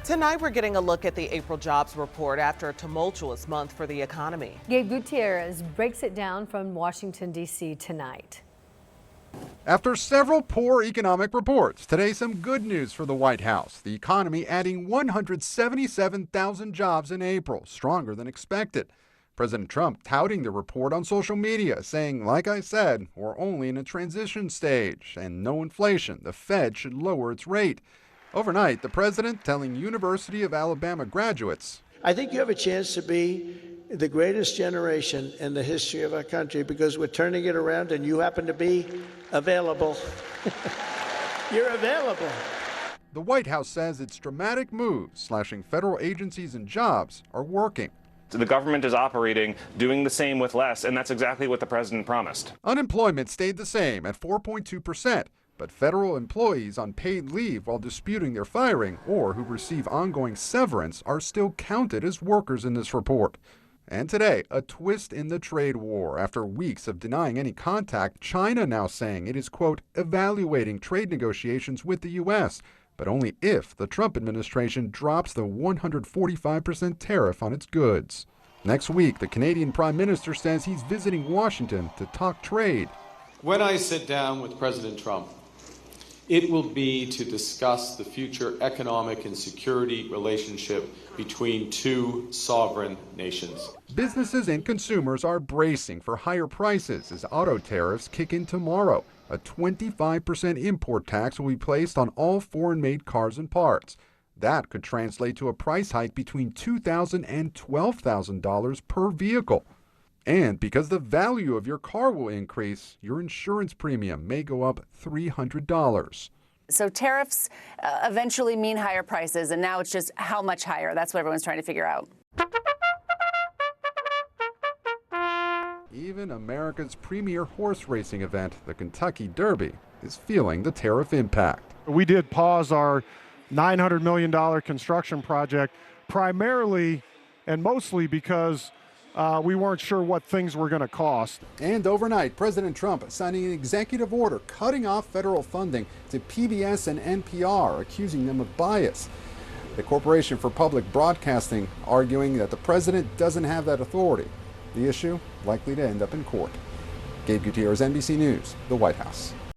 Tonight, we're getting a look at the April jobs report after a tumultuous month for the economy. Gabe Gutierrez breaks it down from Washington, D.C. tonight. After several poor economic reports, today some good news for the White House. The economy adding 177,000 jobs in April, stronger than expected. President Trump touting the report on social media, saying, like I said, we're only in a transition stage and no inflation. The Fed should lower its rate. Overnight, the president telling University of Alabama graduates, I think you have a chance to be the greatest generation in the history of our country because we're turning it around and you happen to be available. You're available. The White House says its dramatic moves, slashing federal agencies and jobs, are working. The government is operating, doing the same with less, and that's exactly what the president promised. Unemployment stayed the same at 4.2%. But federal employees on paid leave while disputing their firing or who receive ongoing severance are still counted as workers in this report. And today, a twist in the trade war. After weeks of denying any contact, China now saying it is, quote, evaluating trade negotiations with the U.S., but only if the Trump administration drops the 145% tariff on its goods. Next week, the Canadian Prime Minister says he's visiting Washington to talk trade. When I sit down with President Trump, it will be to discuss the future economic and security relationship between two sovereign nations. Businesses and consumers are bracing for higher prices as auto tariffs kick in tomorrow. A 25% import tax will be placed on all foreign-made cars and parts. That could translate to a price hike between $2,000 and $12,000 per vehicle. And because the value of your car will increase, your insurance premium may go up $300. So tariffs eventually mean higher prices, and now it's just how much higher. That's what everyone's trying to figure out. Even America's premier horse racing event, the Kentucky Derby, is feeling the tariff impact. We did pause our $900 million construction project primarily and mostly because we weren't sure what things were going to cost. And overnight, President Trump signing an executive order cutting off federal funding to PBS and NPR, accusing them of bias. The Corporation for Public Broadcasting arguing that the president doesn't have that authority. The issue likely to end up in court. Gabe Gutierrez, NBC News, the White House.